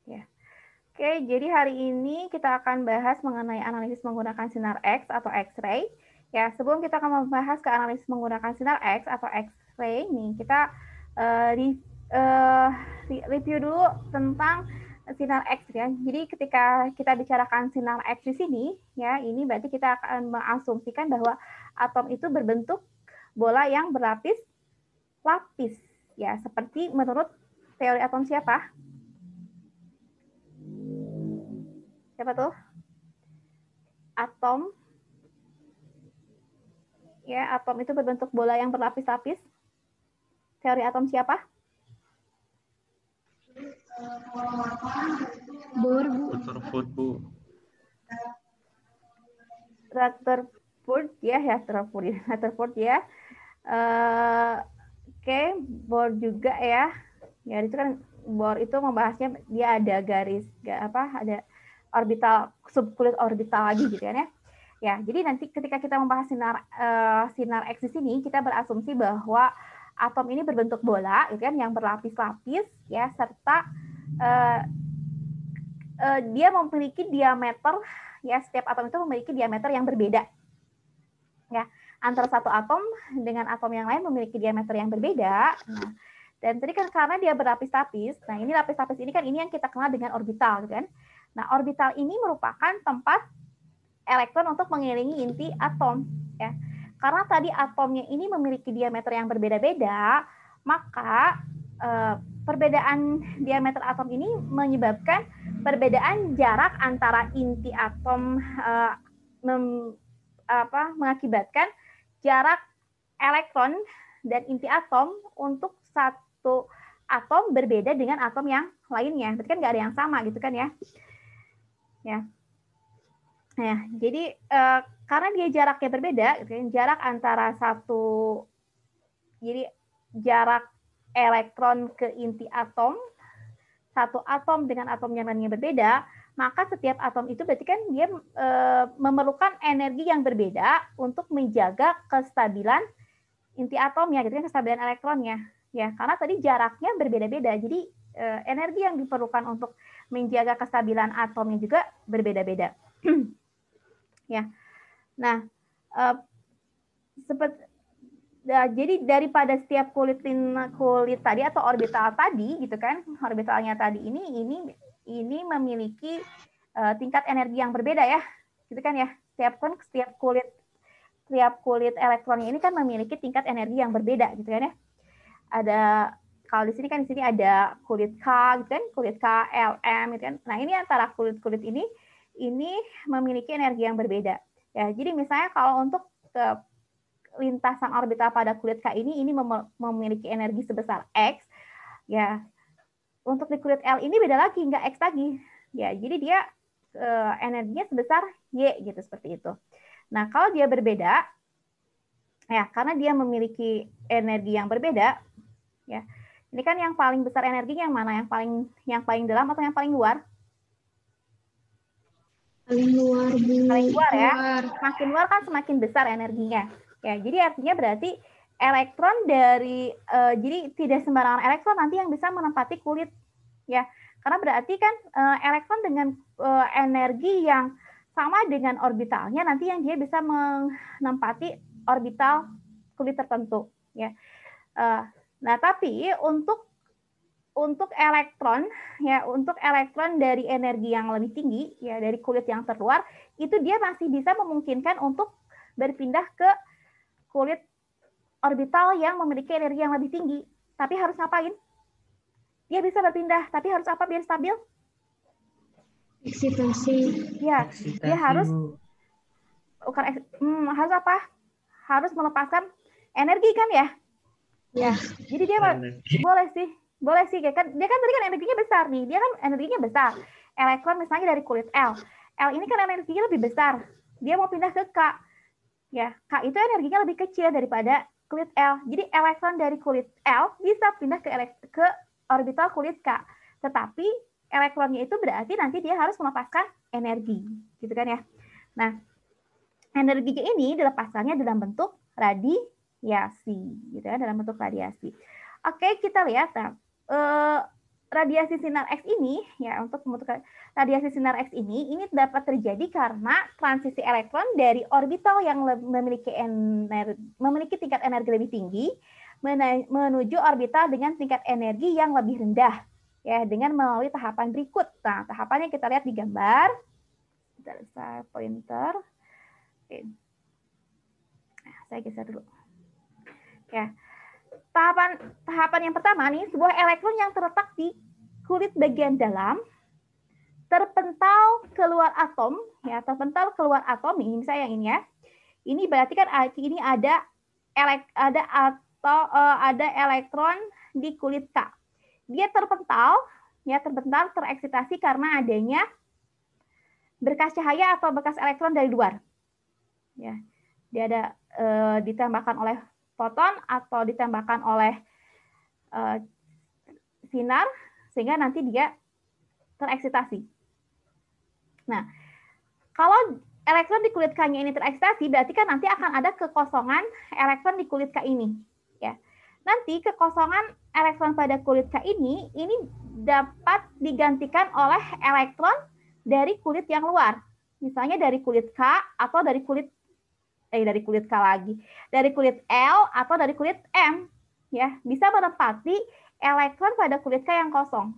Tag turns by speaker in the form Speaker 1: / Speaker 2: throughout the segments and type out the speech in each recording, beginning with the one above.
Speaker 1: Ya. Oke, jadi hari ini kita akan bahas mengenai analisis menggunakan sinar X atau X-ray. Ya, sebelum kita akan membahas ke analisis menggunakan sinar X atau X-ray, nih kita review dulu tentang sinar X ya. Jadi ketika kita bicarakan sinar X di sini, ya ini berarti kita akan mengasumsikan bahwa atom itu berbentuk bola yang berlapis-lapis. Ya, seperti menurut teori atom siapa? Siapa tuh? Atom. Ya, atom itu berbentuk bola yang berlapis-lapis. Teori atom siapa?
Speaker 2: Bohr,
Speaker 1: Bu. Rutherford ya, Rutherford ya. Oke, Bohr juga ya. Ya, itu kan Bohr itu membahasnya dia ada garis ada orbital, subkulit orbital lagi gitu kan ya. Ya, jadi nanti ketika kita membahas sinar X di sini, kita berasumsi bahwa atom ini berbentuk bola, gitu kan, yang berlapis-lapis, ya, serta dia memiliki diameter, ya, setiap atom itu memiliki diameter yang berbeda, ya, antara satu atom dengan atom yang lain memiliki diameter yang berbeda. Nah, dan tadi kan karena dia berlapis-lapis, nah ini lapis-lapis ini kan ini yang kita kenal dengan orbital, gitu kan. Nah, orbital ini merupakan tempat elektron untuk mengelilingi inti atom, ya. Karena tadi atomnya ini memiliki diameter yang berbeda-beda, maka perbedaan diameter atom ini menyebabkan perbedaan jarak antara inti atom, mengakibatkan jarak elektron dan inti atom untuk satu atom berbeda dengan atom yang lainnya. Berarti kan nggak ada yang sama gitu kan ya. Ya. Nah, jadi karena dia jaraknya berbeda, jarak antara jadi jarak elektron ke inti atom, satu atom dengan atom yang lainnya berbeda, maka setiap atom itu berarti kan dia memerlukan energi yang berbeda untuk menjaga kestabilan inti atomnya, gitu kan, kestabilan elektronnya. Ya, karena tadi jaraknya berbeda-beda, jadi energi yang diperlukan untuk menjaga kestabilan atomnya juga berbeda-beda. Ya, nah jadi daripada setiap kulit tadi atau orbital tadi, gitu kan, orbitalnya tadi ini memiliki tingkat energi yang berbeda ya, gitu kan ya. Setiap kulit elektronnya ini kan memiliki tingkat energi yang berbeda, gitu kan ya. Ada kalau di sini ada kulit K, gitu kan, kulit K, Lm, gitu kan. Nah, ini antara kulit-kulit ini memiliki energi yang berbeda. Ya, jadi misalnya kalau untuk lintasan orbital pada kulit K ini memiliki energi sebesar X, ya. Untuk di kulit L ini beda lagi, nggak X lagi. Ya, jadi dia energinya sebesar Y gitu, seperti itu. Nah, kalau dia berbeda, ya, karena dia memiliki energi yang berbeda, ya. Ini kan yang paling besar energinya yang mana? Yang paling dalam atau yang paling luar?
Speaker 2: Paling luar, Bu.
Speaker 1: Paling luar ya. Semakin luar kan semakin besar energinya. Ya, jadi artinya berarti elektron jadi tidak sembarangan elektron nanti yang bisa menempati kulit, ya. Karena berarti kan elektron dengan energi yang sama dengan orbitalnya nanti yang dia bisa menempati orbital kulit tertentu, ya. Nah, tapi untuk elektron, ya, untuk elektron dari energi yang lebih tinggi, ya, dari kulit yang terluar, itu dia masih bisa memungkinkan untuk berpindah ke kulit orbital yang memiliki energi yang lebih tinggi. Tapi harus ngapain? Dia bisa berpindah, tapi harus apa biar stabil?
Speaker 2: Eksitasi.
Speaker 1: Ya, dia harus harus apa? Harus melepaskan energi kan ya? Ya. Jadi dia boleh sih, kan dia kan tadi kan energinya besar nih, dia kan energinya besar. Elektron misalnya dari kulit L ini kan energinya lebih besar, dia mau pindah ke K, ya, K itu energinya lebih kecil daripada kulit L, jadi elektron dari kulit L bisa pindah ke orbital kulit K, tetapi elektronnya itu berarti nanti dia harus melepaskan energi, gitu kan ya. Nah, energinya ini dilepaskannya dalam bentuk radiasi, gitu ya, dalam bentuk radiasi. Oke, kita lihat. radiasi sinar X ini ya, untuk membentuk radiasi sinar X ini dapat terjadi karena transisi elektron dari orbital yang memiliki tingkat energi lebih tinggi menuju orbital dengan tingkat energi yang lebih rendah ya, dengan melalui tahapan berikut. Nah, tahapannya kita lihat di gambar. Saya pointer. Oke. Nah, saya geser dulu. Ya. Tahapan yang pertama nih, sebuah elektron yang terletak di kulit bagian dalam terpental keluar atom ya, terpental keluar atom ini misalnya yang ini ya. Ini berarti kan ini ada elektron di kulit K. Dia terpental ya, tereksitasi karena adanya berkas cahaya atau bekas elektron dari luar. Ya. Dia ada ditembakkan oleh foton atau ditembakkan oleh sinar sehingga nanti dia tereksitasi. Nah, kalau elektron di kulit K-nya ini tereksitasi, berarti kan nanti akan ada kekosongan elektron di kulit K ini. Ya. Nanti kekosongan elektron pada kulit K ini dapat digantikan oleh elektron dari kulit yang luar. Misalnya dari kulit K atau dari kulit K lagi, dari kulit L atau dari kulit M, ya bisa menempati elektron pada kulit K yang kosong,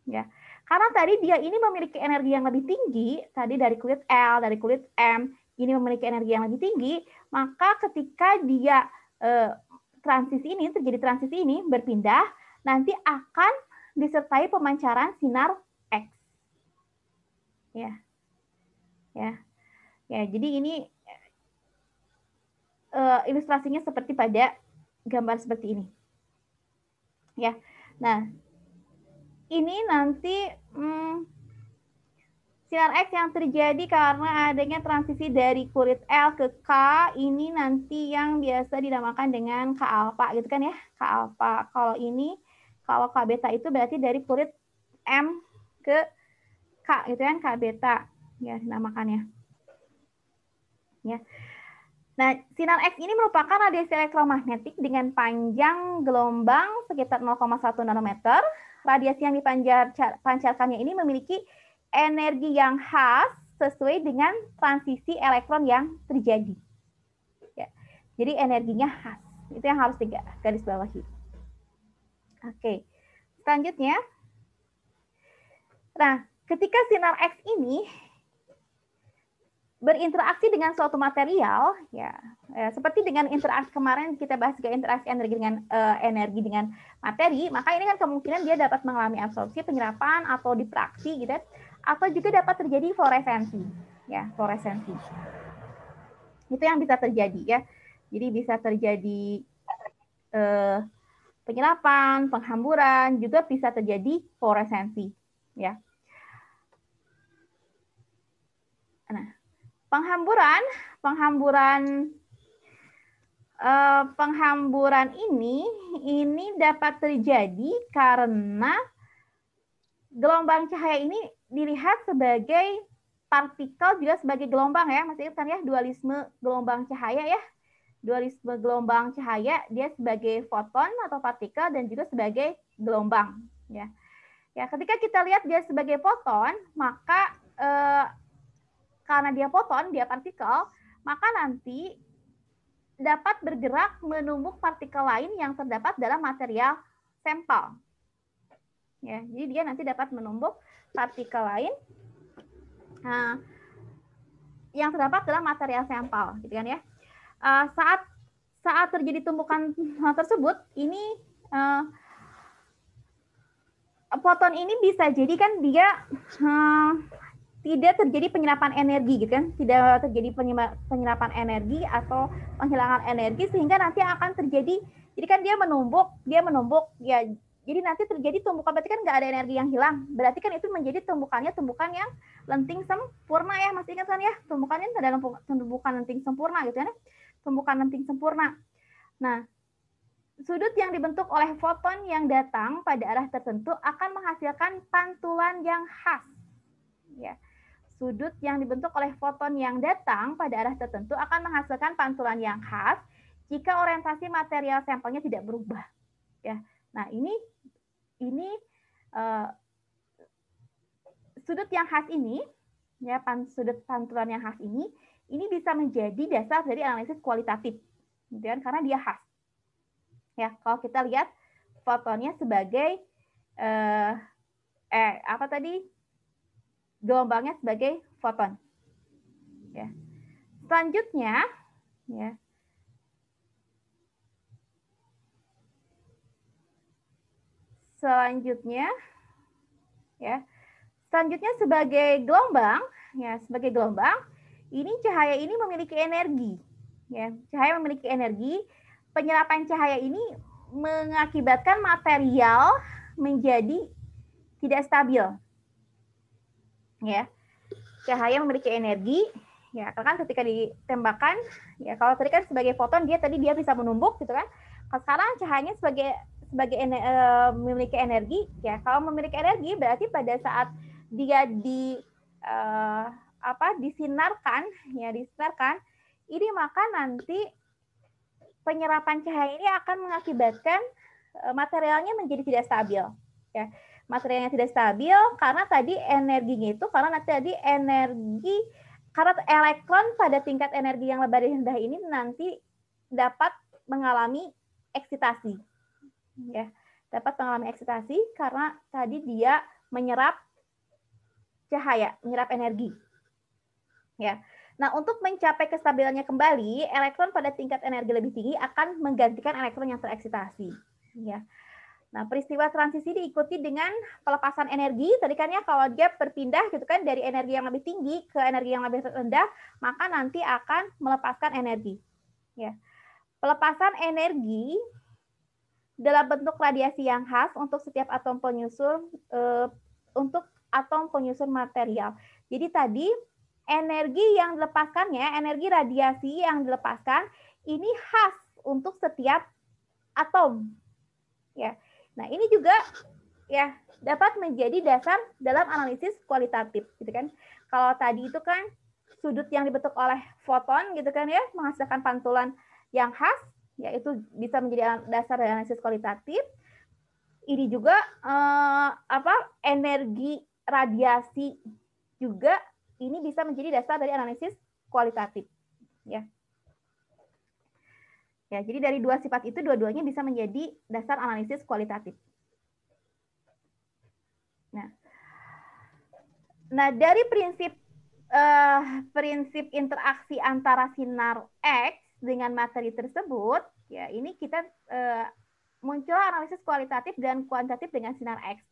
Speaker 1: ya. Karena tadi dia ini memiliki energi yang lebih tinggi, tadi dari kulit L, dari kulit M, ini memiliki energi yang lebih tinggi, maka ketika dia terjadi transisi ini berpindah, nanti akan disertai pemancaran sinar X, ya, jadi ini ilustrasinya seperti pada gambar seperti ini. Ya. Nah, ini nanti sinar X yang terjadi karena adanya transisi dari kulit L ke K, ini nanti yang biasa dinamakan dengan K alfa gitu kan ya. K alfa. Kalau K beta itu berarti dari kulit M ke K gitu kan, K beta ya dinamakannya. Ya. Nah, sinar X ini merupakan radiasi elektromagnetik dengan panjang gelombang sekitar 0,1 nanometer. Radiasi yang dipancarkannya ini memiliki energi yang khas sesuai dengan transisi elektron yang terjadi. Ya. Jadi energinya khas. Itu yang harus digarisbawahi. Oke. Selanjutnya. Nah, ketika sinar X ini berinteraksi dengan suatu material, ya seperti dengan interaksi kemarin kita bahas juga interaksi energi dengan materi, maka ini kan kemungkinan dia dapat mengalami absorpsi, penyerapan atau difraksi gitu, atau juga dapat terjadi fluoresensi, ya fluoresensi. Itu yang bisa terjadi ya. Jadi bisa terjadi penyerapan, penghamburan, juga bisa terjadi fluoresensi, ya. Nah, penghamburan ini dapat terjadi karena gelombang cahaya ini dilihat sebagai partikel juga sebagai gelombang ya, masih ingat kan ya dualisme gelombang cahaya ya. Dualisme gelombang cahaya dia sebagai foton atau partikel dan juga sebagai gelombang ya. Ya, ketika kita lihat dia sebagai foton, maka karena dia foton, dia partikel, maka nanti dapat bergerak menumbuk partikel lain yang terdapat dalam material sampel. Ya, jadi dia nanti dapat menumbuk partikel lain yang terdapat dalam material sampel, gitu kan ya. Saat terjadi tumbukan tersebut, ini foton ini bisa jadi kan dia tidak terjadi penyerapan energi gitu kan, tidak terjadi penyerapan energi atau penghilangan energi sehingga nanti akan terjadi, jadi kan dia menumbuk ya, jadi nanti terjadi tumbukan, berarti kan nggak ada energi yang hilang, berarti kan itu menjadi tumbukan yang lenting sempurna ya, masih ingat kan ya, tumbukannya adalah tumbukan lenting sempurna gitu kan, tumbukan lenting sempurna. Nah, sudut yang dibentuk oleh foton yang datang pada arah tertentu akan menghasilkan pantulan yang khas ya. Sudut yang dibentuk oleh foton yang datang pada arah tertentu akan menghasilkan pantulan yang khas jika orientasi material sampelnya tidak berubah. Ya, nah ini sudut yang khas ini, ya sudut pantulan yang khas ini bisa menjadi dasar dari analisis kualitatif, gitu kan? Karena dia khas. Ya, kalau kita lihat fotonnya sebagai apa tadi, gelombangnya sebagai foton. Ya. Selanjutnya, ya. Selanjutnya sebagai gelombang, ya, sebagai gelombang, ini cahaya ini memiliki energi. Ya, cahaya memiliki energi. Penyerapan cahaya ini mengakibatkan material menjadi tidak stabil. Ya. Cahaya memiliki energi, ya, kan ketika ditembakkan, ya, kalau tadi kan sebagai foton dia bisa menumpuk gitu kan. Kalau sekarang cahayanya sebagai memiliki energi, ya. Kalau memiliki energi berarti pada saat dia disinarkan, ini maka nanti penyerapan cahaya ini akan mengakibatkan materialnya menjadi tidak stabil, ya. Materialnya tidak stabil karena tadi energinya itu, karena elektron pada tingkat energi yang lebih rendah ini nanti dapat mengalami eksitasi, ya, dapat mengalami eksitasi karena tadi dia menyerap cahaya, menyerap energi, ya. Nah, untuk mencapai kestabilannya kembali, elektron pada tingkat energi lebih tinggi akan menggantikan elektron yang tereksitasi, ya. Nah, peristiwa transisi diikuti dengan pelepasan energi. Tadi kan ya, kalau dia berpindah gitu kan dari energi yang lebih tinggi ke energi yang lebih rendah, maka nanti akan melepaskan energi. Ya. Pelepasan energi dalam bentuk radiasi yang khas untuk setiap atom penyusun material. Jadi tadi energi yang dilepaskannya, energi radiasi yang dilepaskan ini khas untuk setiap atom. Ya. Nah, ini juga ya dapat menjadi dasar dalam analisis kualitatif, gitu kan. Kalau tadi itu kan sudut yang dibentuk oleh foton, gitu kan ya, menghasilkan pantulan yang khas, yaitu bisa menjadi dasar dari analisis kualitatif. Ini juga energi radiasi juga ini bisa menjadi dasar dari analisis kualitatif, ya. Ya, jadi dari dua sifat itu dua-duanya bisa menjadi dasar analisis kualitatif. Nah, dari prinsip interaksi antara sinar X dengan materi tersebut, ya ini kita muncul analisis kualitatif dan kuantitatif dengan sinar X.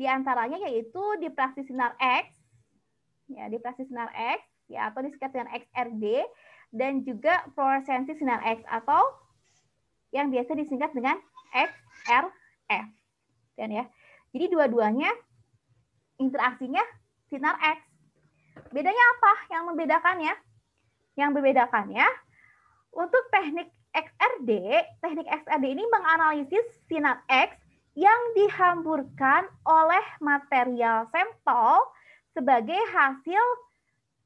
Speaker 1: Di antaranya yaitu difraksi sinar X, ya difraksi sinar X, ya atau disingkat dengan XRD, dan juga fluoresensi sinar X atau yang biasa disingkat dengan XRF. Dan ya, jadi dua-duanya interaksinya sinar X. Bedanya apa yang membedakannya? Yang membedakannya untuk teknik XRD ini menganalisis sinar X yang dihamburkan oleh material sampel sebagai hasil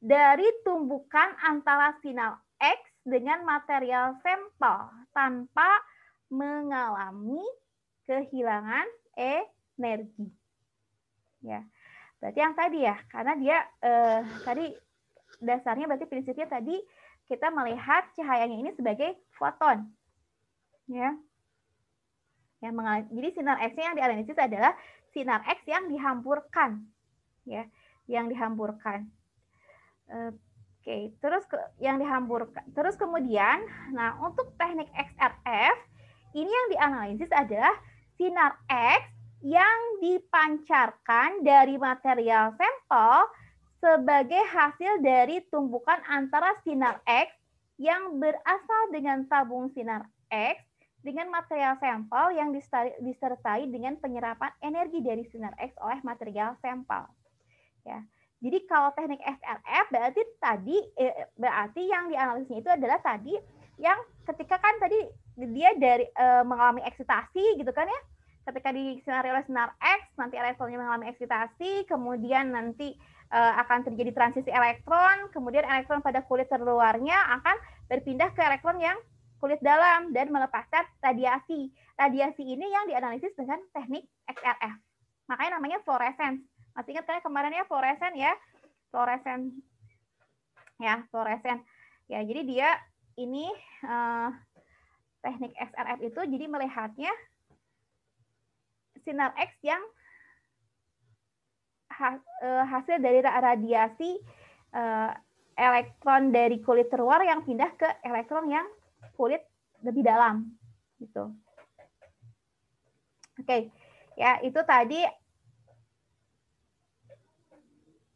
Speaker 1: dari tumbukan antara sinar X dengan material sampel tanpa mengalami kehilangan energi. Ya, berarti yang tadi ya, karena dia tadi dasarnya berarti prinsipnya tadi kita melihat cahayanya ini sebagai foton, ya. Jadi sinar X yang dianalisis adalah sinar X yang dihamburkan, ya, yang dihamburkan. Oke, terus yang dihamburkan. Terus kemudian, nah untuk teknik XRF ini yang dianalisis adalah sinar X yang dipancarkan dari material sampel sebagai hasil dari tumbukan antara sinar X yang berasal dengan tabung sinar X dengan material sampel yang disertai dengan penyerapan energi dari sinar X oleh material sampel. Ya. Jadi kalau teknik XRF berarti yang dianalisisnya itu adalah tadi yang ketika kan tadi dia dari mengalami eksitasi gitu kan ya. Ketika di sinar X nanti elektronnya mengalami eksitasi, kemudian nanti akan terjadi transisi elektron, kemudian elektron pada kulit terluarnya akan berpindah ke elektron yang kulit dalam dan melepaskan radiasi. Radiasi ini yang dianalisis dengan teknik XRF. Makanya namanya fluorescence. Masih ingat kan kemarin ya fluorescence ya? Fluorescence. Ya, fluorescence. Ya, jadi dia ini teknik XRF itu jadi melihatnya sinar X yang hasil dari radiasi elektron dari kulit terluar yang pindah ke elektron yang kulit lebih dalam gitu. Oke. Ya, itu tadi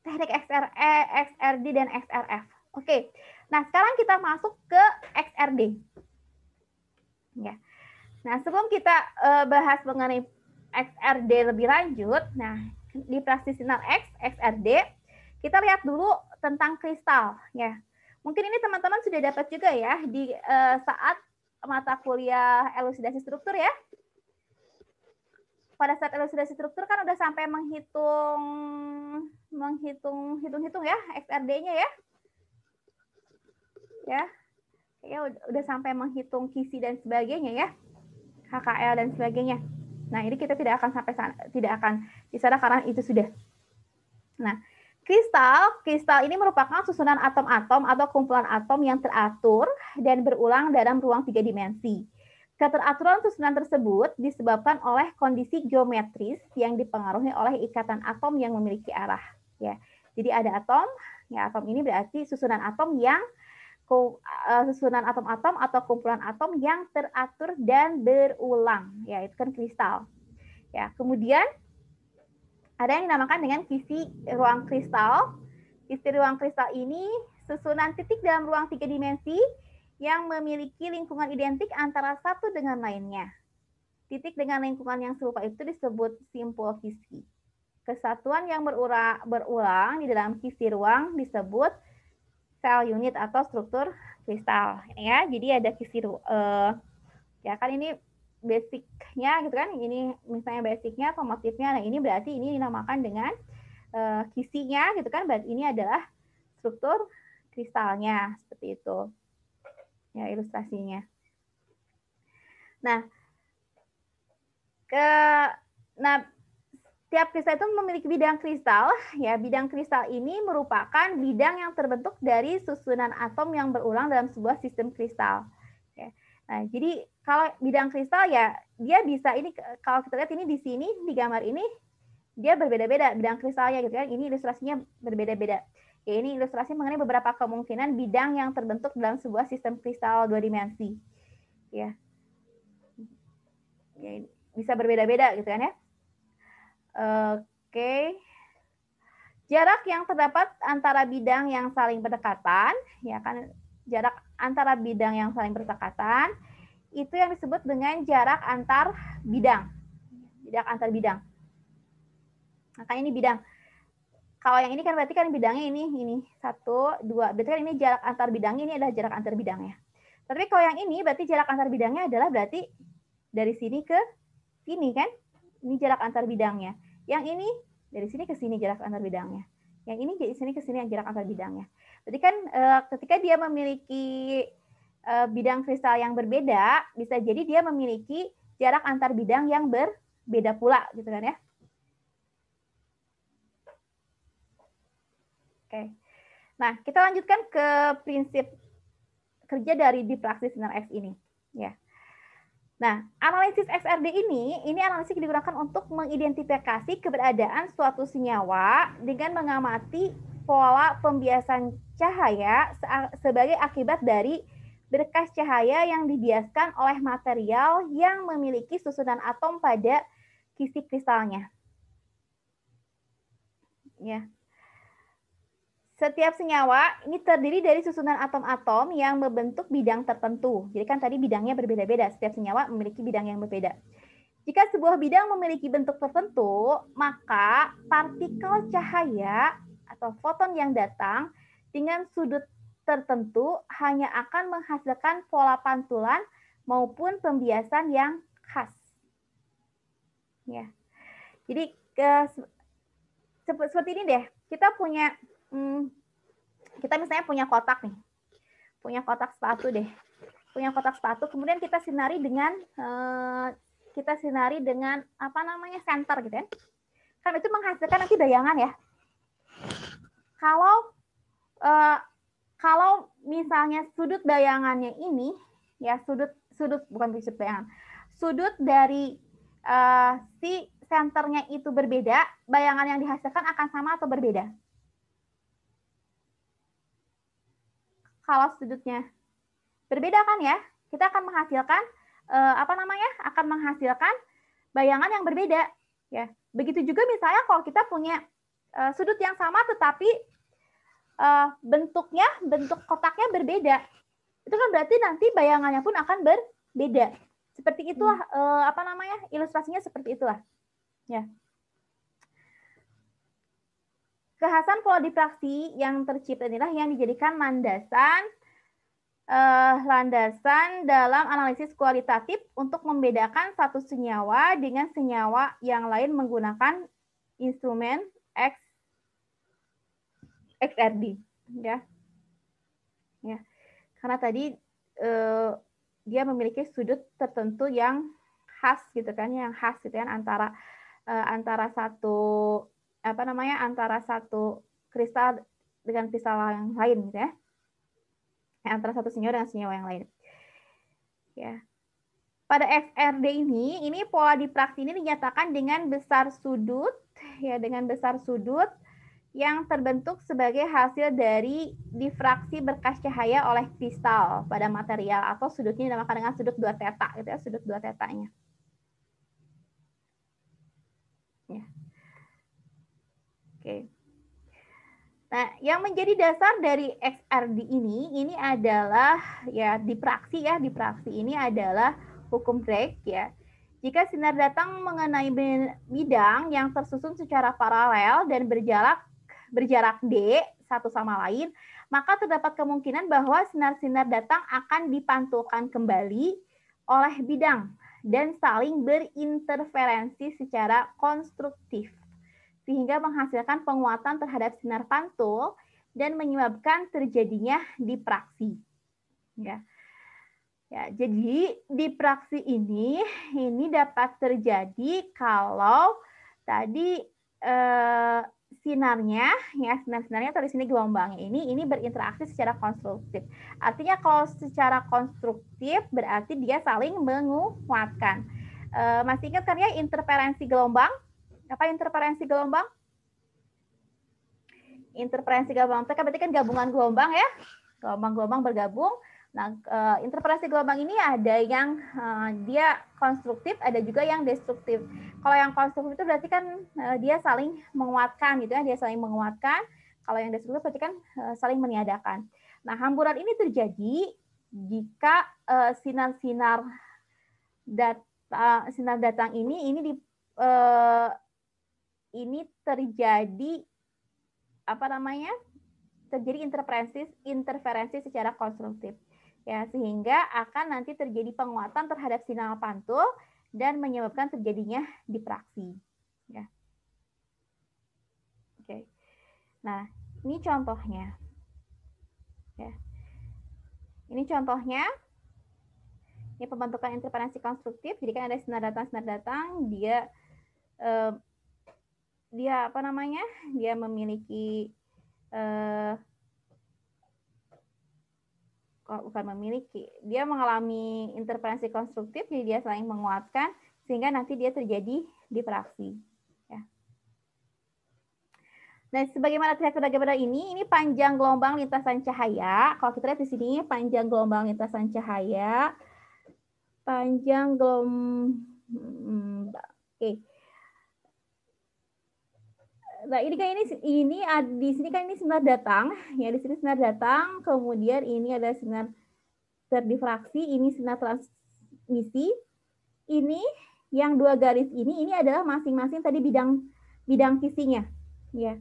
Speaker 1: teknik XRD dan XRF. Oke. Nah, sekarang kita masuk ke XRD. Ya. Nah, sebelum kita bahas mengenai XRD lebih lanjut, nah di praksi sinar X, XRD, kita lihat dulu tentang kristal. Ya, mungkin ini teman-teman sudah dapat juga ya di saat mata kuliah elusidasi struktur ya. Pada saat elusidasi struktur kan udah sampai menghitung ya XRD-nya ya. Ya, udah sampai menghitung kisi dan sebagainya ya. HKL dan sebagainya. Nah, ini kita tidak akan sampai sana, tidak akan di sana karena itu sudah. Nah, kristal ini merupakan susunan atom-atom atau kumpulan atom yang teratur dan berulang dalam ruang 3 dimensi. Keteraturan susunan tersebut disebabkan oleh kondisi geometris yang dipengaruhi oleh ikatan atom yang memiliki arah. Ya, jadi ada atom. Ya, atom ini berarti susunan atom yang susunan atom-atom atau kumpulan atom yang teratur dan berulang, ya itu kan kristal. Ya, kemudian ada yang dinamakan dengan kisi ruang kristal. Kisi ruang kristal ini susunan titik dalam ruang 3 dimensi yang memiliki lingkungan identik antara satu dengan lainnya. Titik dengan lingkungan yang serupa itu disebut simpul kisi. Kesatuan yang berulang di dalam kisi ruang disebut sel unit atau struktur kristal ya. Jadi ada kisi ya kan ini basicnya gitu kan. Ini misalnya basicnya atau motifnya. Nah, ini berarti ini dinamakan dengan kisinya gitu kan. Berarti ini adalah struktur kristalnya seperti itu. Ya, ilustrasinya. Nah, tiap kristal itu memiliki bidang kristal. Ya, bidang kristal ini merupakan bidang yang terbentuk dari susunan atom yang berulang dalam sebuah sistem kristal. Ya. Nah, jadi kalau bidang kristal ya dia bisa ini kalau kita lihat ini di sini di gambar ini dia berbeda-beda bidang kristalnya gitu kan. Ini ilustrasinya berbeda-beda. Ya, ini ilustrasi mengenai beberapa kemungkinan bidang yang terbentuk dalam sebuah sistem kristal 2 dimensi. Ya. Ya, bisa berbeda-beda gitu kan ya. Oke. Jarak yang terdapat antara bidang yang saling berdekatan, ya kan, jarak antara bidang yang saling berdekatan itu yang disebut dengan jarak antar bidang. Jarak antar bidang. Makanya ini bidang. Kalau yang ini kan berarti kan bidangnya ini 1, 2. Berarti kan ini jarak antar bidangnya, ini adalah jarak antar bidangnya. Tapi kalau yang ini berarti jarak antar bidangnya adalah berarti dari sini ke sini kan? Ini jarak antar bidangnya. Yang ini dari sini ke sini jarak antar bidangnya. Yang ini dari sini ke sini jarak antar bidangnya. Jadi kan ketika dia memiliki bidang kristal yang berbeda, bisa jadi dia memiliki jarak antar bidang yang berbeda pula, gitu kan ya. Oke. Nah, kita lanjutkan ke prinsip kerja dari dipraksis sinar X ini, ya. Nah, analisis XRD ini analisis digunakan untuk mengidentifikasi keberadaan suatu senyawa dengan mengamati pola pembiasan cahaya sebagai akibat dari berkas cahaya yang dibiaskan oleh material yang memiliki susunan atom pada kisi kristalnya. Ya. Setiap senyawa ini terdiri dari susunan atom-atom yang membentuk bidang tertentu. Jadi kan tadi bidangnya berbeda-beda, setiap senyawa memiliki bidang yang berbeda. Jika sebuah bidang memiliki bentuk tertentu, maka partikel cahaya atau foton yang datang dengan sudut tertentu hanya akan menghasilkan pola pantulan maupun pembiasan yang khas. Ya. Jadi seperti ini deh, kita punya kita misalnya punya kotak nih, punya kotak sepatu deh, punya kotak sepatu, kemudian kita sinari dengan apa namanya senter gitu kan, kan itu menghasilkan nanti bayangan ya. Kalau misalnya sudut bayangannya ini ya sudut bukan sudut bayangan, sudut dari si senternya itu berbeda, bayangan yang dihasilkan akan sama atau berbeda? Kalau sudutnya berbeda kan ya, kita akan menghasilkan akan menghasilkan bayangan yang berbeda ya. Begitu juga misalnya kalau kita punya sudut yang sama tetapi bentuk kotaknya berbeda, itu kan berarti nanti bayangannya pun akan berbeda. Seperti itulah ilustrasinya seperti itulah ya. Kekhasan pola difraksi yang tercipta inilah yang dijadikan landasan dalam analisis kualitatif untuk membedakan satu senyawa dengan senyawa yang lain menggunakan instrumen XRD ya. Ya. Karena tadi dia memiliki sudut tertentu yang khas gitu kan, antara satu kristal dengan kristal yang lain gitu ya. Antara satu senyawa dengan senyawa yang lain. Ya. Pada XRD ini pola difraksi ini dinyatakan dengan besar sudut yang terbentuk sebagai hasil dari difraksi berkas cahaya oleh kristal pada material, atau sudutnya dinamakan dengan sudut 2 theta gitu ya, sudut 2 tetanya. Ya. Oke. Nah, yang menjadi dasar dari XRD ini adalah ya difraksi ini adalah hukum Drake ya. Jika sinar datang mengenai bidang yang tersusun secara paralel dan berjarak D satu sama lain, maka terdapat kemungkinan bahwa sinar-sinar datang akan dipantulkan kembali oleh bidang dan saling berinterferensi secara konstruktif, sehingga menghasilkan penguatan terhadap sinar pantul dan menyebabkan terjadinya difraksi. Ya. Ya, jadi difraksi ini dapat terjadi kalau tadi sinarnya atau di sini gelombangnya ini berinteraksi secara konstruktif. Artinya kalau secara konstruktif berarti dia saling menguatkan. Masih ingat kan ya interferensi gelombang? Apa interferensi gelombang? Interferensi gelombang berarti kan gabungan gelombang ya. Gelombang-gelombang bergabung. Nah, interferensi gelombang ini ada yang dia konstruktif, ada juga yang destruktif. Kalau yang konstruktif itu berarti kan dia saling menguatkan gitu ya, dia saling menguatkan. Kalau yang destruktif berarti kan saling meniadakan. Nah, hamburan ini terjadi jika sinar-sinar datang ini terjadi terjadi interferensi secara konstruktif. Ya, sehingga akan nanti terjadi penguatan terhadap sinar pantul dan menyebabkan terjadinya difraksi. Ya. Oke. Nah, ini contohnya. Ya. Ini contohnya. Ini pembentukan interferensi konstruktif. Jadi kan ada sinar datang, dia memiliki dia mengalami interferensi konstruktif, jadi dia saling menguatkan sehingga nanti dia terjadi difraksi. Ya. Nah, sebagaimana terlihat pada gambar ini panjang gelombang lintasan cahaya. Kalau kita lihat di sini panjang gelombang lintasan cahaya, Oke. Nah, ini di sini kan ini sinar datang, ya di sini sinar datang, kemudian ini ada sinar terdifraksi, ini sinar transmisi. Ini yang 2 garis ini adalah masing-masing tadi bidang kisinya, ya.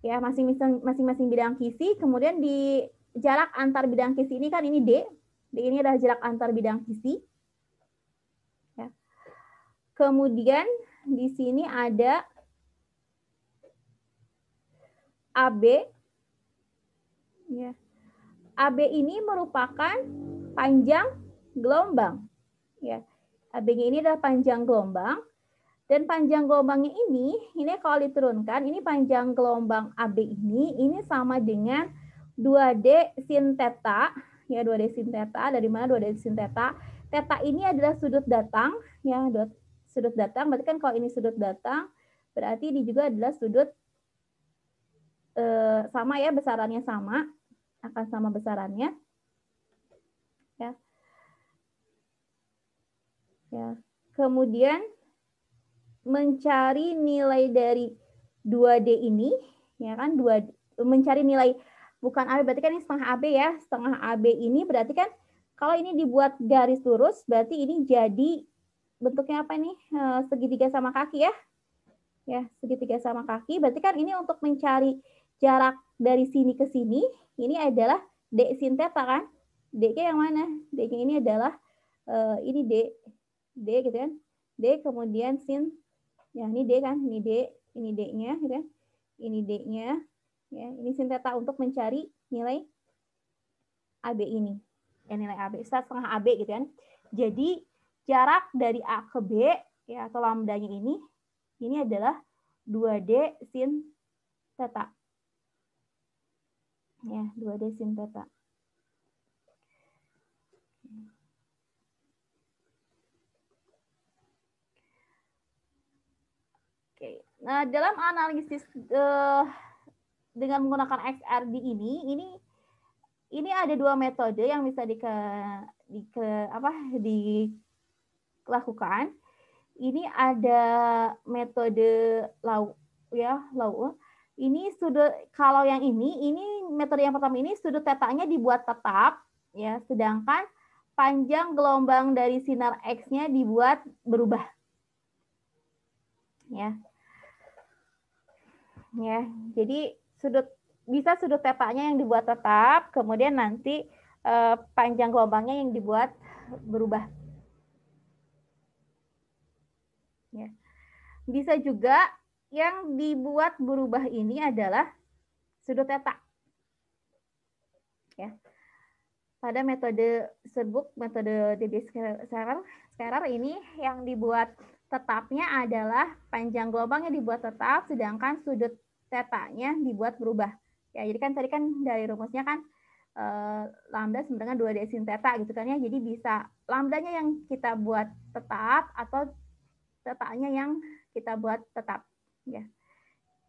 Speaker 1: Ya, masing-masing bidang kisi, kemudian di jarak antar bidang kisi ini kan ini D. D ini adalah jarak antar bidang kisi. Ya. Kemudian di sini ada AB, ya. AB ini merupakan panjang gelombang, ya. AB-nya ini adalah panjang gelombang. Dan panjang gelombangnya ini kalau diturunkan, ini panjang gelombang AB ini sama dengan 2D sin theta, ya 2D sin theta, dari mana 2D sin theta? Theta ini adalah sudut datang, ya sudut datang, berarti kan kalau ini sudut datang, berarti ini juga adalah sudut sama ya, besarannya sama, akan sama besarannya. Ya. Ya. Kemudian mencari nilai dari 2D ini, ya kan, mencari nilai bukan AB, berarti kan ini setengah AB ya, setengah AB ini berarti kan kalau ini dibuat garis lurus, berarti ini jadi bentuknya apa nih? Segitiga sama kaki ya. Ya, segitiga sama kaki, berarti kan ini untuk mencari jarak dari sini ke sini, ini adalah D sin theta kan? D-nya yang mana? D-nya ini adalah ini D gitu kan? D kemudian sin. Ya, ini D kan, ini D-nya, gitu kan? Ini D-nya, ya, ini sin theta untuk mencari nilai AB ini. Ya, nilai AB, setengah AB gitu kan. Jadi jarak dari A ke B, ya, atau lambdanya ini adalah 2D sin theta. Ya, 2D sin theta. Oke. Nah, dalam analisis dengan menggunakan XRD ini ada dua metode yang bisa dilakukan. Ini ada metode Lau. Ini sudut, kalau yang ini metode yang pertama ini sudut tetanya dibuat tetap, ya, sedangkan panjang gelombang dari sinar X-nya dibuat berubah. Ya. Ya, jadi bisa sudut tetanya yang dibuat tetap, kemudian nanti panjang gelombangnya yang dibuat berubah. Ya. Bisa juga yang dibuat berubah ini adalah sudut theta. Ya. Pada metode serbuk, metode Debye-Scherrer ini yang dibuat tetapnya adalah panjang gelombangnya dibuat tetap, sedangkan sudut tetanya dibuat berubah. Ya, jadi kan tadi kan dari rumusnya kan lambda sama dengan 2D sin theta gitu kan ya. Jadi bisa lambdanya yang kita buat tetap atau tetanya yang kita buat tetap. Ya.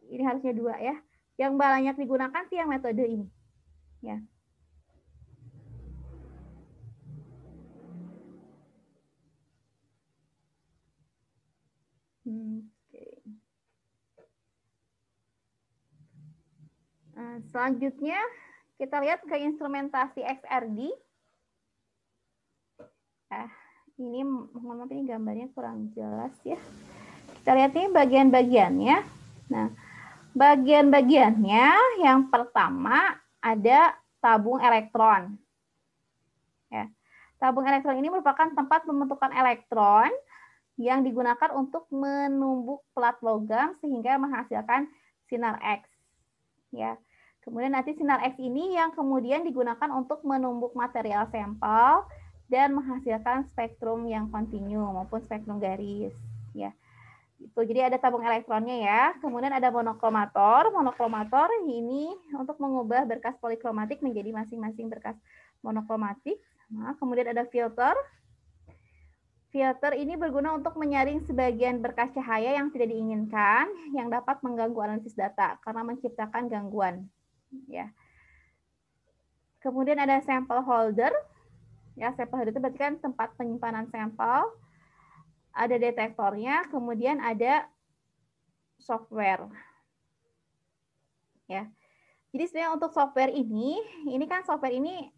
Speaker 1: Ini harusnya dua ya. Yang banyak digunakan sih yang metode ini. Ya. Nah, selanjutnya kita lihat ke instrumentasi XRD. Ini mohon maaf ini gambarnya kurang jelas ya. Kita lihat ini bagian-bagiannya. Nah, bagian-bagiannya yang pertama ada tabung elektron. Ya. Tabung elektron ini merupakan tempat pembentukan elektron yang digunakan untuk menumbuk plat logam sehingga menghasilkan sinar X. Ya. Kemudian nanti sinar X ini yang kemudian digunakan untuk menumbuk material sampel dan menghasilkan spektrum yang kontinu maupun spektrum garis. Ya. Itu jadi ada tabung elektronnya ya. Kemudian ada monokromator. Monokromator ini untuk mengubah berkas polikromatik menjadi masing-masing berkas monokromatik. Nah, kemudian ada filter. Filter ini berguna untuk menyaring sebagian berkas cahaya yang tidak diinginkan yang dapat mengganggu analisis data karena menciptakan gangguan. Ya. Kemudian ada sampel holder. Ya, sampel holder itu berarti kan tempat penyimpanan sampel. Ada detektornya, kemudian ada software. Ya. Jadi sebenarnya untuk software ini kan software ini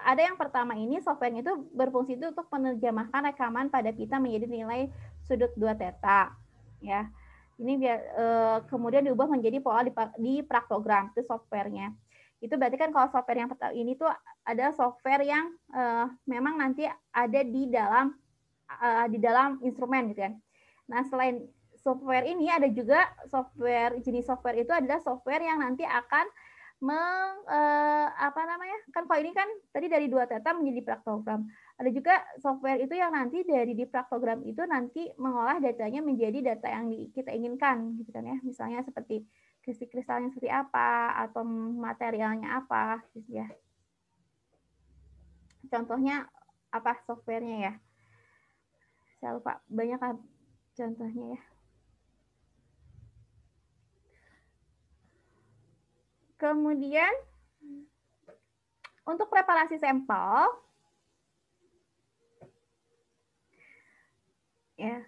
Speaker 1: ada yang pertama ini softwarenya itu berfungsi itu untuk menerjemahkan rekaman pada pita menjadi nilai sudut 2 theta. Ya. Ini kemudian diubah menjadi pola di praktogram, itu softwarenya. Itu berarti kan kalau software yang pertama ini tuh ada software yang memang nanti ada di dalam instrumen gitu kan. Nah, selain software ini ada juga jenis software itu adalah software yang nanti akan kan kalau ini kan tadi dari 2 theta menjadi praktogram. Ada juga software itu yang nanti dari dipraktogram itu nanti mengolah datanya menjadi data yang kita inginkan, gitu kan ya. Misalnya seperti kristalnya seperti apa, atau materialnya apa, gitu ya. Contohnya apa softwarenya ya? Saya lupa, banyak kan contohnya ya. Kemudian untuk preparasi sampel, ya,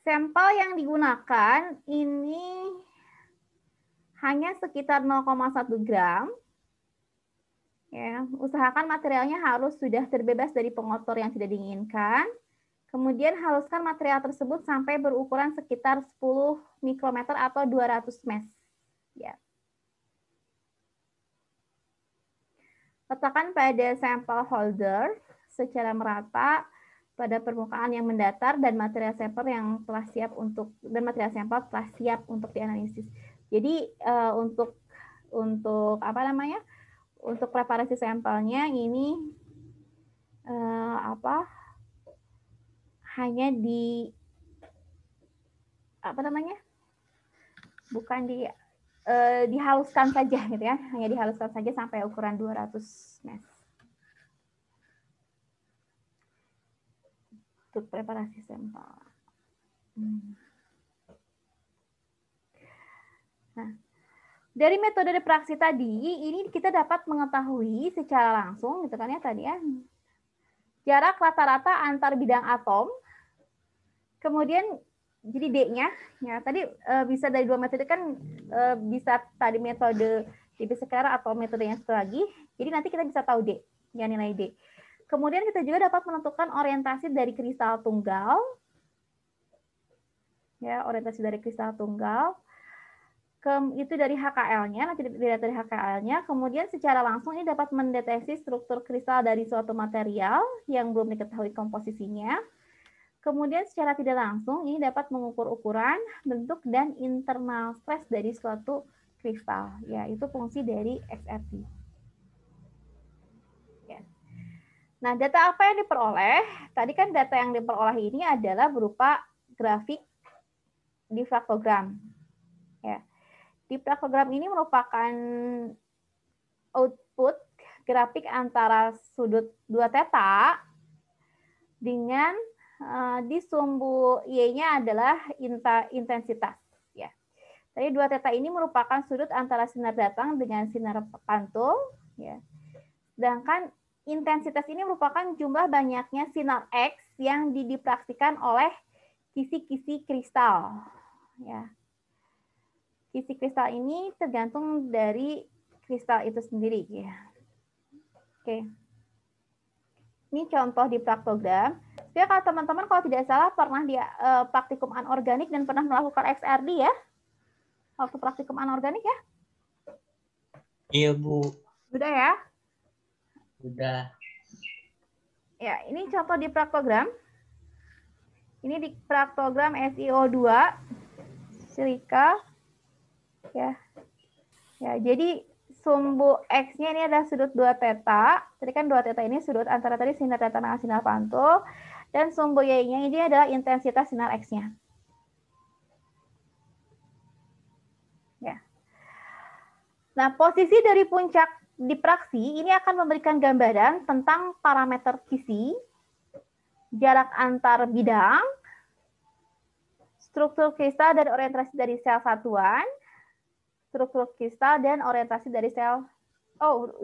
Speaker 1: sampel yang digunakan ini hanya sekitar 0,1 gram. Ya, usahakan materialnya harus sudah terbebas dari pengotor yang tidak diinginkan. Kemudian haluskan material tersebut sampai berukuran sekitar 10 mikrometer atau 200 mes. Ya. Letakkan pada sampel holder secara merata pada permukaan yang mendatar dan material sampel yang telah siap untuk dianalisis. Jadi untuk apa namanya? Untuk preparasi sampelnya ini hanya di apa namanya? Bukan dihaluskan saja gitu ya, hanya dihaluskan saja sampai ukuran 200 mes. Untuk preparasi sampel. Nah, dari metode dipraksi tadi, ini kita dapat mengetahui secara langsung, gitu kan ya tadi ya, jarak rata-rata antar bidang atom, kemudian jadi D-nya, ya tadi bisa dari dua metode kan, bisa tadi metode Debye-Square atau metode yang satu lagi, jadi nanti kita bisa tahu D, ya nilai D. Kemudian kita juga dapat menentukan orientasi dari kristal tunggal, ya orientasi dari kristal tunggal. Itu dari HKL-nya, nanti dilihat dari HKL-nya. Kemudian secara langsung ini dapat mendeteksi struktur kristal dari suatu material yang belum diketahui komposisinya. Kemudian secara tidak langsung ini dapat mengukur ukuran, bentuk, dan internal stres dari suatu kristal. Ya, itu fungsi dari XRD. Ya. Nah, data apa yang diperoleh? Tadi kan data yang diperoleh ini adalah berupa grafik difraktogram. Ya. Difraktogram ini merupakan output grafik antara sudut 2 theta dengan di sumbu Y-nya adalah intensitas. Ya. Tadi 2 theta ini merupakan sudut antara sinar datang dengan sinar pantul. Ya. Sedangkan intensitas ini merupakan jumlah banyaknya sinar X yang didifraksikan oleh kisi-kisi kristal. Ya. Kisi kristal ini tergantung dari kristal itu sendiri. Ya. Oke. Ini contoh difraktogram. Jadi kalau teman-teman kalau tidak salah pernah di praktikum anorganik dan pernah melakukan XRD ya? Waktu praktikum anorganik ya?
Speaker 2: Iya, Bu.
Speaker 1: Sudah ya?
Speaker 2: Sudah.
Speaker 1: Ya, ini contoh difraktogram. Ini difraktogram SiO2 silika. Ya. Ya, jadi sumbu X-nya ini adalah sudut 2 theta. Tadi kan 2 theta ini sudut antara tadi sinar datang dengan sinar pantul. Dan sumbu Y-nya ini adalah intensitas sinar X-nya. Ya. Nah, posisi dari puncak dipraksi ini akan memberikan gambaran tentang parameter kisi, jarak antar bidang, struktur kristal dan orientasi dari sel satuan, struktur kristal dan orientasi dari sel,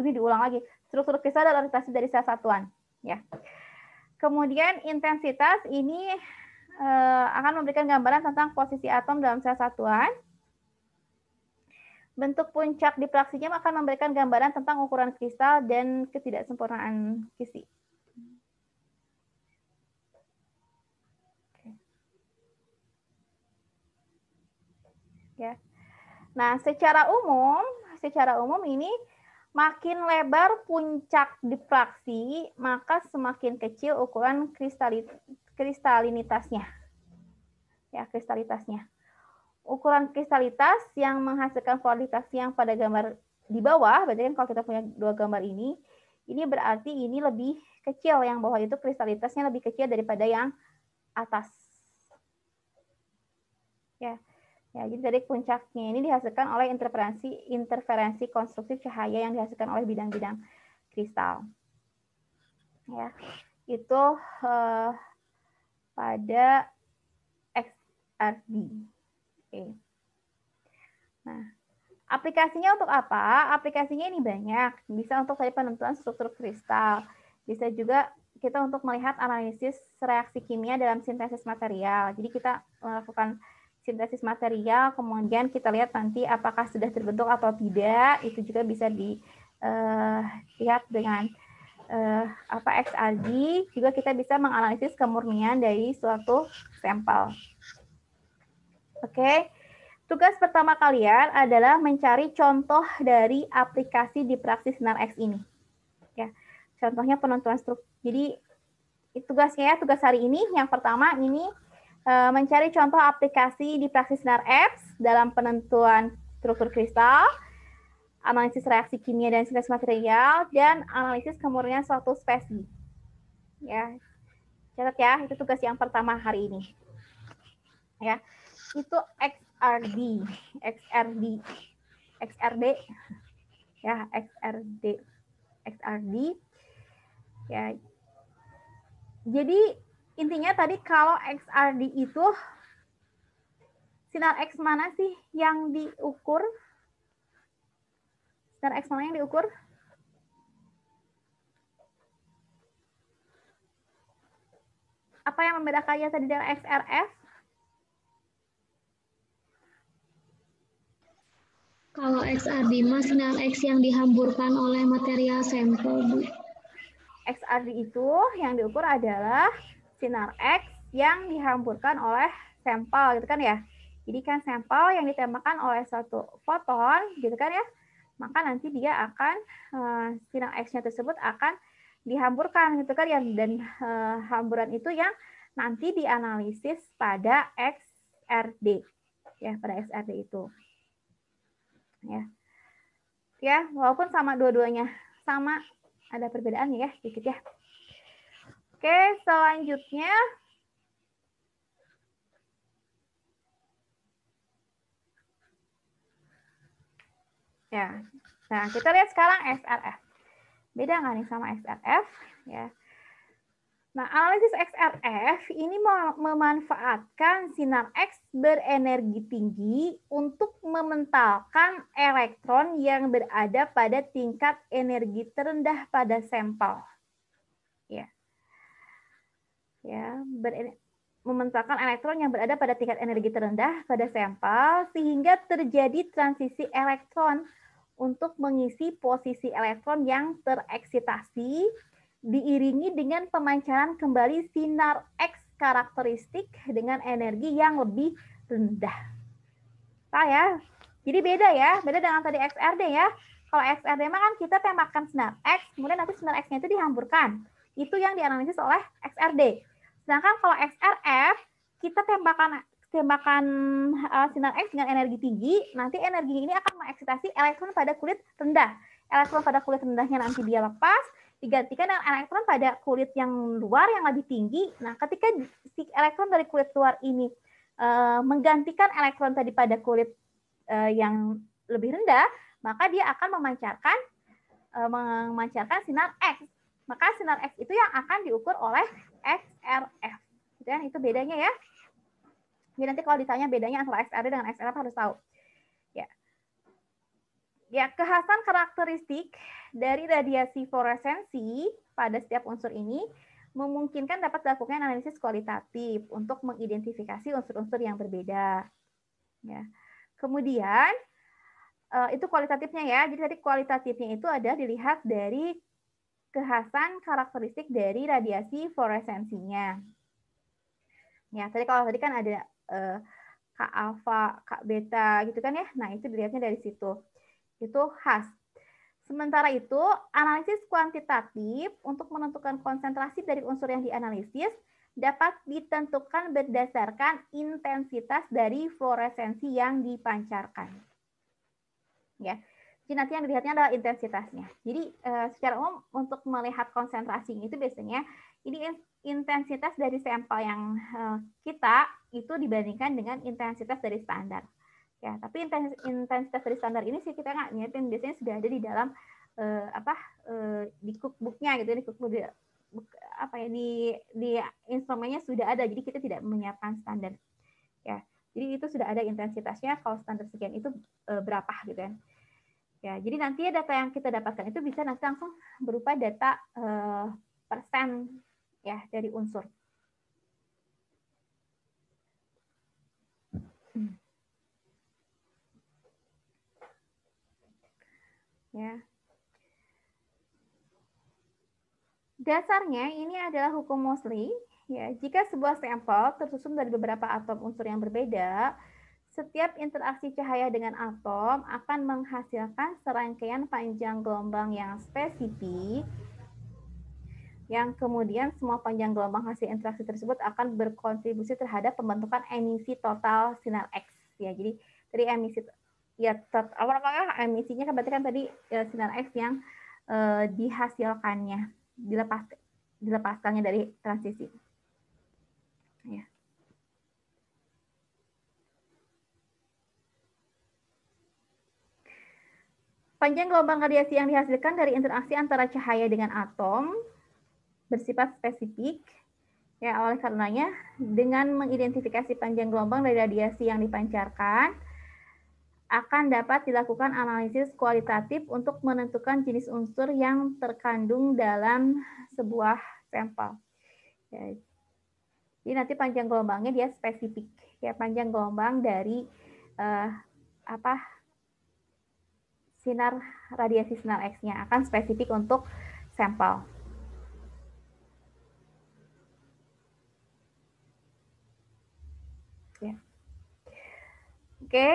Speaker 1: ini diulang lagi, struktur kristal dan orientasi dari sel satuan. Ya. Kemudian intensitas ini akan memberikan gambaran tentang posisi atom dalam sel satuan. Bentuk puncak dipraksinya akan memberikan gambaran tentang ukuran kristal dan ketidaksempurnaan kisi. Ya. Nah, secara umum ini makin lebar puncak dipraksi, maka semakin kecil ukuran kristalinitasnya. Ya, kristalitasnya. Ukuran kristalitas yang menghasilkan kualitas yang pada gambar di bawah, berarti kan kalau kita punya dua gambar ini ini berarti ini lebih kecil, yang bawah itu kristalitasnya lebih kecil daripada yang atas. Ya, jadi dari puncaknya ini dihasilkan oleh interferensi konstruktif cahaya yang dihasilkan oleh bidang-bidang kristal. Ya, itu pada XRD. Oke. Nah, aplikasinya untuk apa? Aplikasinya ini banyak. Bisa untuk tadi penentuan struktur kristal. Bisa juga kita untuk melihat analisis reaksi kimia dalam sintesis material. Jadi kita melakukan sintesis material, kemudian kita lihat nanti apakah sudah terbentuk atau tidak. Itu juga bisa dilihat dengan XRD. Juga kita bisa menganalisis kemurnian dari suatu sampel. Oke. Tugas pertama kalian adalah mencari contoh dari aplikasi difraksi sinar X ini. Ya, contohnya penentuan struktur. Jadi tugasnya tugas hari ini yang pertama ini mencari contoh aplikasi difraksi sinar X dalam penentuan struktur kristal, analisis reaksi kimia dan sintesis material, dan analisis kemurnian suatu spesies. Ya, catat ya, itu tugas yang pertama hari ini. Ya, itu XRD, ya, XRD. Ya, jadi intinya tadi kalau XRD itu sinar X mana sih yang diukur? Sinar X mana yang diukur? Apa yang membedakannya tadi dari XRF?
Speaker 3: Kalau XRD mah sinar X yang dihamburkan oleh material sampel, Bu.
Speaker 1: XRD itu yang diukur adalah sinar X yang dihamburkan oleh sampel, gitu kan ya. Jadi kan sampel yang ditembakkan oleh satu foton, gitu kan ya. Maka nanti dia akan sinar X-nya tersebut akan dihamburkan, gitu kan ya. Dan hamburan itu yang nanti dianalisis pada XRD, ya, pada XRD itu. Ya, walaupun sama dua-duanya sama, ada perbedaan ya, sedikit ya. Oke, selanjutnya ya. Nah, kita lihat sekarang XRF. Beda nggak nih sama XRF? Ya. Nah, analisis XRF ini memanfaatkan sinar X berenergi tinggi untuk mementalkan elektron yang berada pada tingkat energi terendah pada sampel. Mementalkan elektron yang berada pada tingkat energi terendah pada sampel sehingga terjadi transisi elektron untuk mengisi posisi elektron yang tereksitasi diiringi dengan pemancaran kembali sinar X karakteristik dengan energi yang lebih rendah. Ya, jadi beda dengan tadi XRD ya. Kalau XRD mah kan kita tembakan sinar X, kemudian nanti sinar X-nya itu dihamburkan. Itu yang dianalisis oleh XRD. Sedangkan kalau XRF, kita tembakan sinar X dengan energi tinggi, nanti energi ini akan mengeksitasi elektron pada kulit rendah. Elektron pada kulit rendahnya nanti dia lepas, digantikan dengan elektron pada kulit yang luar yang lebih tinggi. Nah, ketika si elektron dari kulit luar ini menggantikan elektron tadi pada kulit yang lebih rendah, maka dia akan memancarkan sinar X. Maka sinar X itu yang akan diukur oleh XRF. Dan itu bedanya ya. Jadi nanti kalau ditanya bedanya antara XRD dengan XRF harus tahu. Ya, kekhasan karakteristik dari radiasi fluoresensi pada setiap unsur ini memungkinkan dapat dilakukan analisis kualitatif untuk mengidentifikasi unsur-unsur yang berbeda. Ya. Kemudian itu kualitatifnya ya. Jadi tadi kualitatifnya itu ada dilihat dari kekhasan karakteristik dari radiasi fluoresensinya. Ya, kalau tadi kan ada K alfa, K beta gitu kan ya. Nah, itu dilihatnya dari situ. Itu khas. Sementara itu, analisis kuantitatif untuk menentukan konsentrasi dari unsur yang dianalisis dapat ditentukan berdasarkan intensitas dari fluoresensi yang dipancarkan. Ya. Jadi nanti yang dilihatnya adalah intensitasnya. Jadi secara umum untuk melihat konsentrasi itu biasanya ini intensitas dari sampel yang kita itu dibandingkan dengan intensitas dari standar. Ya, tapi intensitas dari standar ini sih kita nggak nyiapin, biasanya sudah ada di dalam di cookbooknya gitu, di cookbook di instrumennya sudah ada, jadi kita tidak menyiapkan standar. Ya, jadi itu sudah ada intensitasnya. Kalau standar sekian itu berapa gitu kan? Ya, jadi nanti data yang kita dapatkan itu bisa nanti langsung berupa data persen ya dari unsur. Ya. Dasarnya ini adalah hukum Moseley. Ya, jika sebuah sampel tersusun dari beberapa atom unsur yang berbeda, setiap interaksi cahaya dengan atom akan menghasilkan serangkaian panjang gelombang yang spesifik, yang kemudian semua panjang gelombang hasil interaksi tersebut akan berkontribusi terhadap pembentukan emisi total sinar X. Ya, jadi dari emisi ya emisinya kan berarti kan tadi sinar X yang dihasilkannya, dilepaskannya dari transisi. Ya. Panjang gelombang radiasi yang dihasilkan dari interaksi antara cahaya dengan atom bersifat spesifik. Ya, oleh karenanya dengan mengidentifikasi panjang gelombang dari radiasi yang dipancarkan akan dapat dilakukan analisis kualitatif untuk menentukan jenis unsur yang terkandung dalam sebuah sampel. Ya. Jadi nanti panjang gelombangnya dia spesifik, ya panjang gelombang dari sinar radiasi sinar X-nya akan spesifik untuk sampel. Ya. Oke,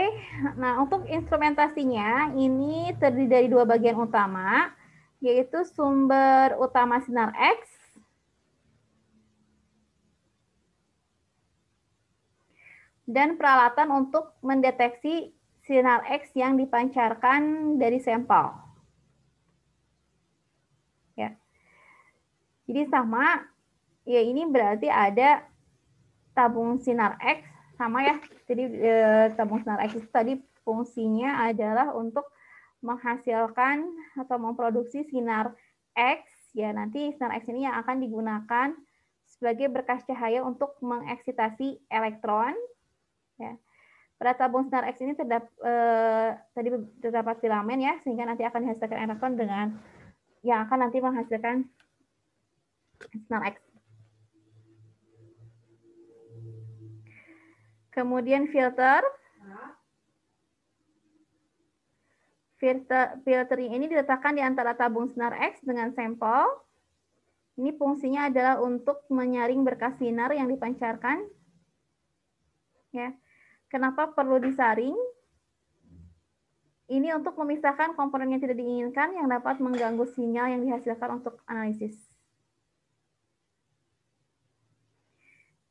Speaker 1: nah untuk instrumentasinya ini terdiri dari dua bagian utama, yaitu sumber utama sinar X dan peralatan untuk mendeteksi sinar X yang dipancarkan dari sampel. Ya. Jadi sama, ya ini berarti ada tabung sinar X, sama ya. Jadi tabung sinar X itu tadi fungsinya adalah untuk menghasilkan atau memproduksi sinar X. Ya, nanti sinar X ini yang akan digunakan sebagai berkas cahaya untuk mengeksitasi elektron. Ya. Pada tabung sinar X ini terdapat filamen ya, sehingga nanti akan dihasilkan elektron dengan yang akan nanti menghasilkan sinar X. Kemudian filter ini diletakkan di antara tabung sinar X dengan sampel. Ini fungsinya adalah untuk menyaring berkas sinar yang dipancarkan. Ya. Kenapa perlu disaring? Ini untuk memisahkan komponen yang tidak diinginkan yang dapat mengganggu sinyal yang dihasilkan untuk analisis.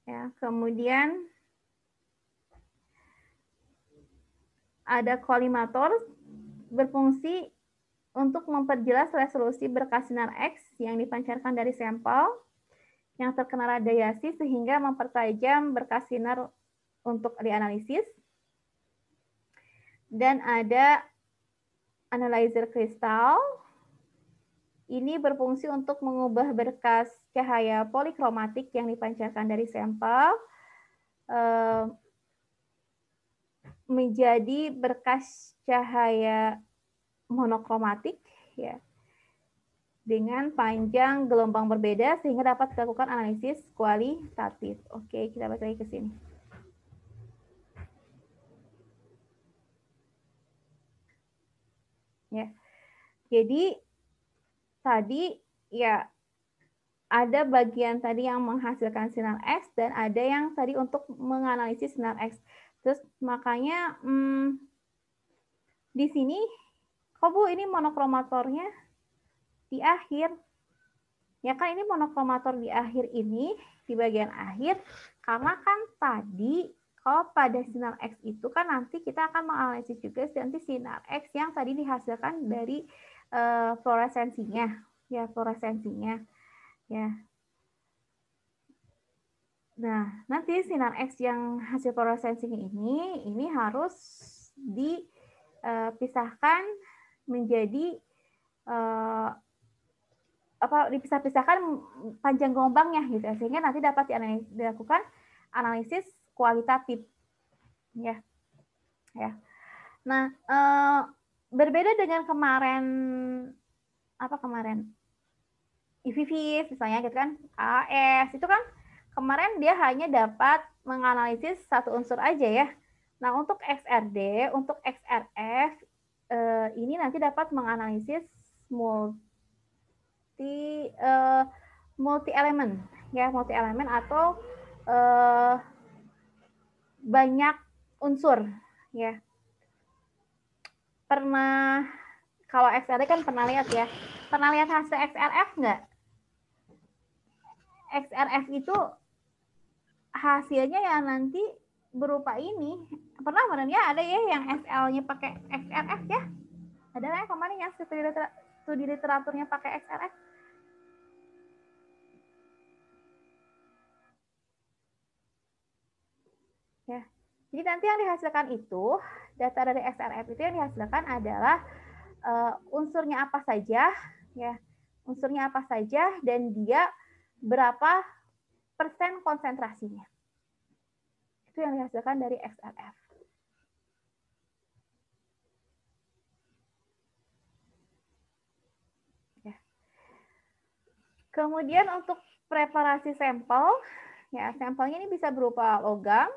Speaker 1: Ya, kemudian ada kolimator berfungsi untuk memperjelas resolusi berkas sinar X yang dipancarkan dari sampel yang terkena radiasi sehingga mempertajam berkas sinar untuk dianalisis. Dan ada analyzer kristal. Ini berfungsi untuk mengubah berkas cahaya polikromatik yang dipancarkan dari sampel menjadi berkas cahaya monokromatik ya, dengan panjang gelombang berbeda sehingga dapat dilakukan analisis kualitatif. Oke, kita balik lagi ke sini. Ya. Jadi tadi ya ada bagian tadi yang menghasilkan sinar X dan ada yang tadi untuk menganalisis sinar X. Terus makanya di sini kok Bu ini monokromatornya di akhir. Ya kan ini monokromator di akhir ini, di bagian akhir, karena kan tadi kalau pada sinar X itu kan nanti kita akan menganalisis juga nanti sinar X yang tadi dihasilkan dari fluoresensinya, ya fluoresensinya, ya. Nah, nanti sinar X yang hasil fluoresensinya ini harus dipisahkan menjadi dipisah-pisahkan panjang gelombangnya gitu, sehingga nanti dapat dilakukan analisis kualitatif, ya. Nah, berbeda dengan kemarin EVV misalnya gitu kan, AS itu kan kemarin dia hanya dapat menganalisis satu unsur aja ya. Nah, untuk XRD, untuk XRF ini nanti dapat menganalisis multi elemen ya, multi elemen atau banyak unsur ya. Pernah, kalau XRD kan pernah lihat ya, pernah lihat hasil XRF nggak? XRF itu hasilnya ya nanti berupa ini. Pernah ya ada ya yang SL-nya pakai XRF ya? Ada ya kemarin yang studi literaturnya pakai XRF. Ya. Jadi nanti yang dihasilkan itu, data dari XRF itu yang dihasilkan adalah unsurnya apa saja, ya, unsurnya apa saja, dan dia berapa persen konsentrasinya. Itu yang dihasilkan dari XRF. Ya. Kemudian untuk preparasi sampel, ya sampelnya ini bisa berupa logam,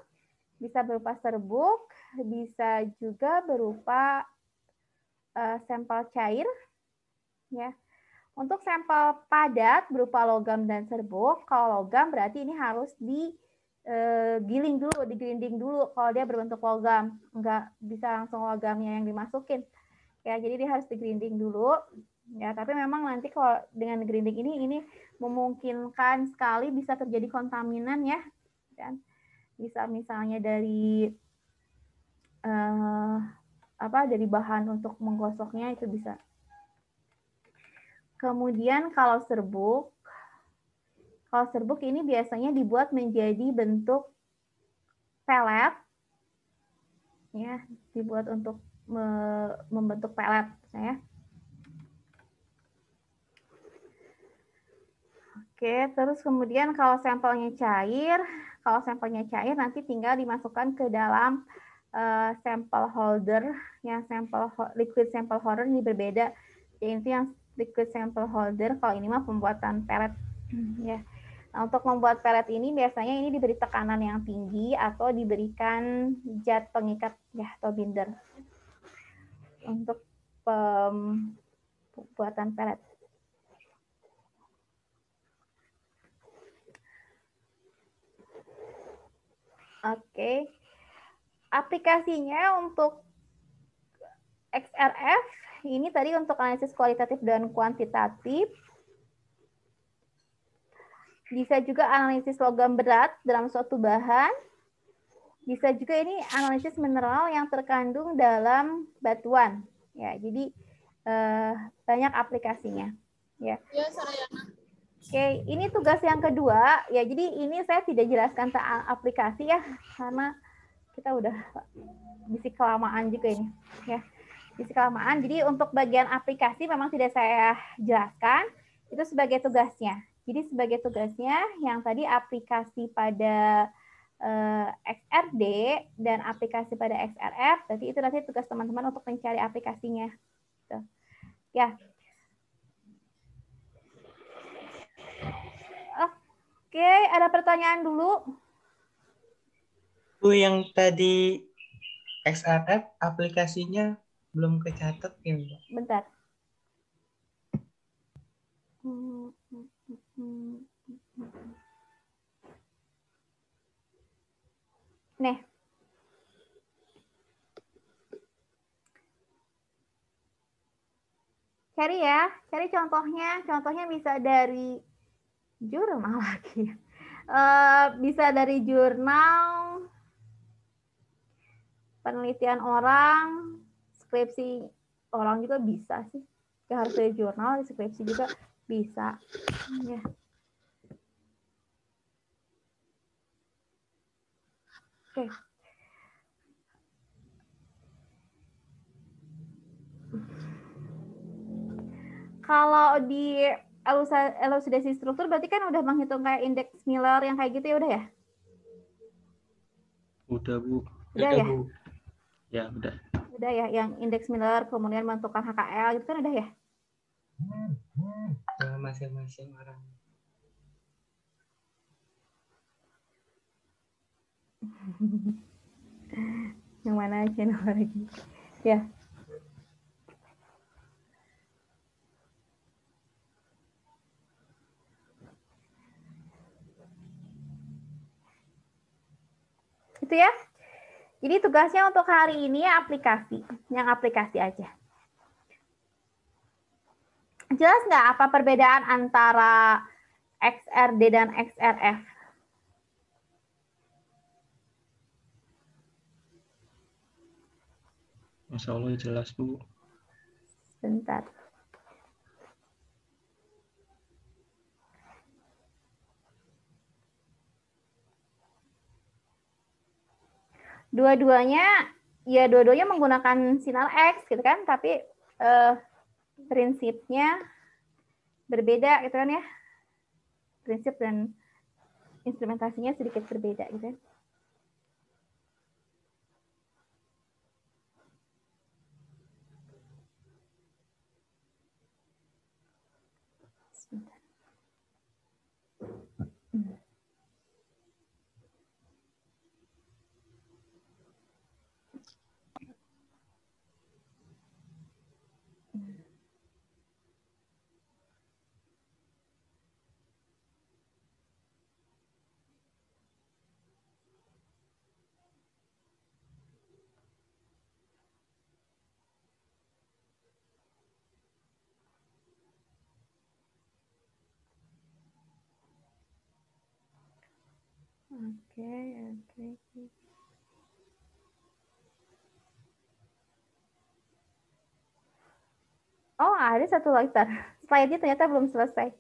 Speaker 1: bisa berupa serbuk, bisa juga berupa sampel cair, ya. Untuk sampel padat berupa logam dan serbuk, kalau logam berarti ini harus digiling dulu, digrinding dulu kalau dia berbentuk logam, nggak bisa langsung logamnya yang dimasukin. Ya, jadi dia harus digrinding dulu. Ya, tapi memang nanti kalau dengan grinding ini memungkinkan sekali bisa terjadi kontaminan ya, dan bisa misalnya dari dari bahan untuk menggosoknya itu bisa. Kemudian kalau serbuk ini biasanya dibuat menjadi bentuk pelet, ya, dibuat untuk membentuk pelet, ya. Oke, terus kemudian kalau sampelnya cair nanti tinggal dimasukkan ke dalam sampel holder, yang liquid sample holder ini berbeda. Jadi yang liquid sample holder, kalau ini mah pembuatan pelet, ya. Nah, untuk membuat pelet ini biasanya ini diberi tekanan yang tinggi atau diberikan zat pengikat ya atau binder untuk pembuatan pelet. Oke. Aplikasinya untuk XRF ini tadi untuk analisis kualitatif dan kuantitatif. Bisa juga analisis logam berat dalam suatu bahan. Bisa juga ini analisis mineral yang terkandung dalam batuan. Ya, jadi banyak aplikasinya. Ya. Oke, ini tugas yang kedua. Ya, jadi ini saya tidak jelaskan tentang aplikasi ya, karena kita udah bisik kelamaan juga ini. Ya, bisik kelamaan. Jadi untuk bagian aplikasi memang tidak saya jelaskan. Itu sebagai tugasnya. Jadi sebagai tugasnya yang tadi aplikasi pada XRD dan aplikasi pada XRF, berarti itu nanti tugas teman-teman untuk mencari aplikasinya. Tuh. Ya. Oke, ada pertanyaan dulu?
Speaker 2: Bu, yang tadi XRF aplikasinya belum kecatat ya, Mbak?
Speaker 1: Bentar. Nih. Cari ya, cari contohnya. Contohnya bisa dari jurnal lagi. Bisa dari jurnal penelitian orang, skripsi orang juga bisa sih. Gak harus dari jurnal, skripsi juga bisa. Ya. Oke. Kalau di elusidasi struktur berarti kan udah menghitung kayak indeks Miller yang kayak gitu ya udah ya?
Speaker 4: Udah, Bu.
Speaker 1: Udah ya?
Speaker 2: Bu.
Speaker 4: Ya, udah.
Speaker 1: Udah ya, yang indeks Miller kemudian menentukan HKL gitu kan udah ya?
Speaker 2: Masing-masing orang.
Speaker 1: Yang mana channel lagi? Ya. Itu ya. Jadi tugasnya untuk hari ini ya aplikasi. Yang aplikasi aja. Jelas nggak apa perbedaan antara XRD dan XRF?
Speaker 4: Masya Allah jelas, Bu.
Speaker 1: Bentar. Dua-duanya menggunakan sinyal X gitu kan, tapi prinsipnya berbeda gitu kan ya. Prinsip dan instrumentasinya sedikit berbeda gitu kan. Oke. Oh, ada satu lagi. Slide-nya ternyata belum selesai.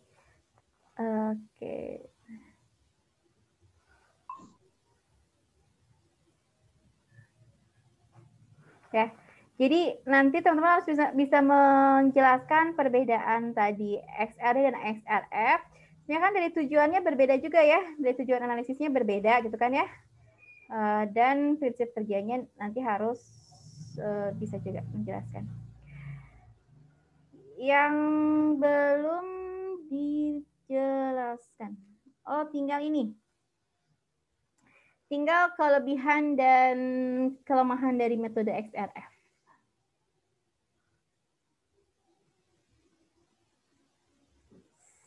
Speaker 1: Oke. Ya. Jadi nanti teman-teman harus bisa menjelaskan perbedaan tadi XRD dan XRF. Ya kan dari tujuannya berbeda juga ya. Dari tujuan analisisnya berbeda gitu kan ya. Dan prinsip kerjanya nanti harus bisa juga menjelaskan. Yang belum dijelaskan. Oh, tinggal ini. Tinggal kelebihan dan kelemahan dari metode XRF.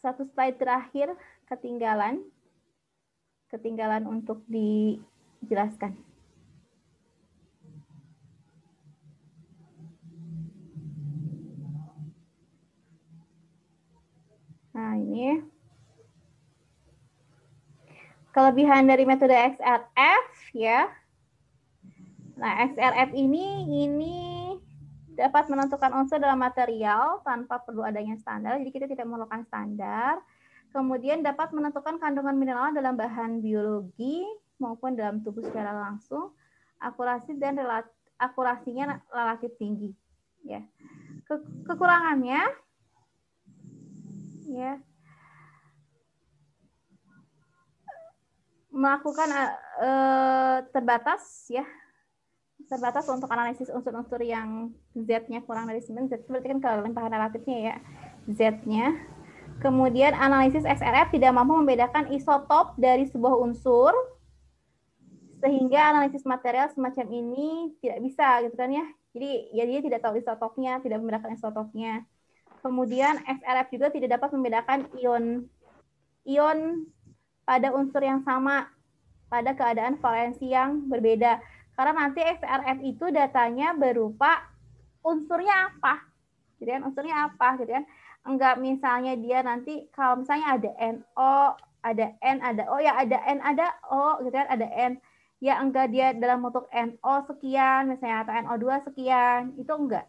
Speaker 1: Satu slide terakhir ketinggalan untuk dijelaskan. Nah, ini kelebihan dari metode XRF ya. Nah, XRF ini dapat menentukan unsur dalam material tanpa perlu adanya standar. Jadi kita tidak memerlukan standar. Kemudian dapat menentukan kandungan mineral dalam bahan biologi maupun dalam tubuh secara langsung. Akurasinya relatif tinggi. Ya. Kekurangannya ya melakukan terbatas untuk analisis unsur-unsur yang Z-nya kurang dari 9. Z berarti kan kelimpahan relatifnya ya, Z-nya. Kemudian analisis XRF tidak mampu membedakan isotop dari sebuah unsur, sehingga analisis material semacam ini tidak bisa gitu kan ya. Jadi ya dia tidak tahu isotopnya, tidak membedakan isotopnya. Kemudian XRF juga tidak dapat membedakan ion pada unsur yang sama pada keadaan valensi yang berbeda. Karena nanti XRF itu datanya berupa unsurnya apa, gitu kan? Unsurnya apa, gitu kan? Enggak misalnya dia nanti kalau misalnya ada NO, ada N, ada O, ya ada N, ada O, gitu kan? Ada N. Ya enggak dia dalam bentuk NO sekian misalnya atau NO2 sekian, itu enggak.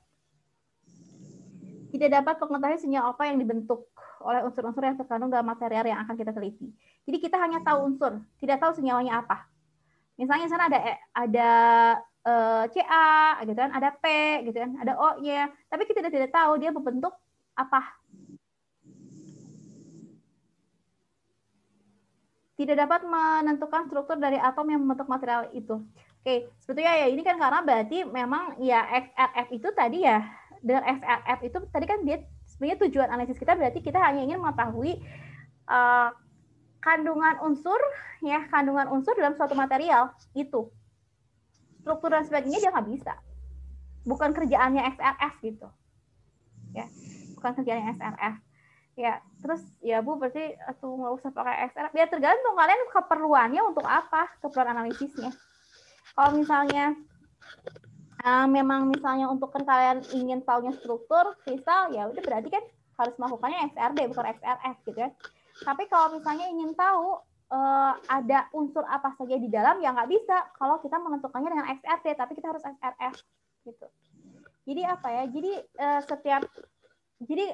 Speaker 1: Tidak dapat mengetahui senyawa apa yang dibentuk oleh unsur-unsur yang terkandung dalam material yang akan kita teliti. Jadi kita hanya tahu unsur, tidak tahu senyawanya apa. Misalnya sana ada Ca gitu kan, ada P gitu kan, ada O-nya, tapi kita tidak tahu dia berbentuk apa. Tidak dapat menentukan struktur dari atom yang membentuk material itu. Oke, sebetulnya ya ini kan karena berarti memang ya XRF itu tadi ya, dengan XRF itu tadi kan dia sebenarnya tujuan analisis kita berarti kita hanya ingin mengetahui kandungan unsur ya, kandungan unsur dalam suatu material itu. Struktur dan sebagainya dia nggak bisa. Bukan kerjaannya XRF gitu. Ya, bukan kerjaannya XRF. Ya, terus ya Bu berarti nggak usah pakai XRF. Ya tergantung kalian keperluannya untuk apa, keperluan analisisnya. Kalau misalnya memang misalnya untuk kan kalian ingin tahunya struktur kristal, ya udah berarti kan harus melakukannya XRD bukan XRF gitu kan. Tapi kalau misalnya ingin tahu ada unsur apa saja di dalam, ya nggak bisa kalau kita menentukannya dengan XRD, tapi kita harus XRF gitu. Jadi apa ya? Jadi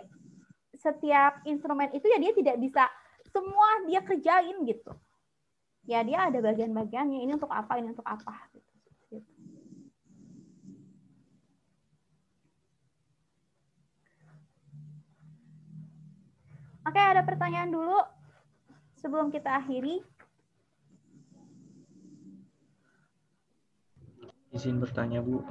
Speaker 1: setiap instrumen itu ya dia tidak bisa semua dia kerjain gitu. Ya dia ada bagian-bagiannya, ini untuk apa, ini untuk apa gitu. Oke, ada pertanyaan dulu sebelum kita akhiri.
Speaker 4: Izin bertanya, Bu.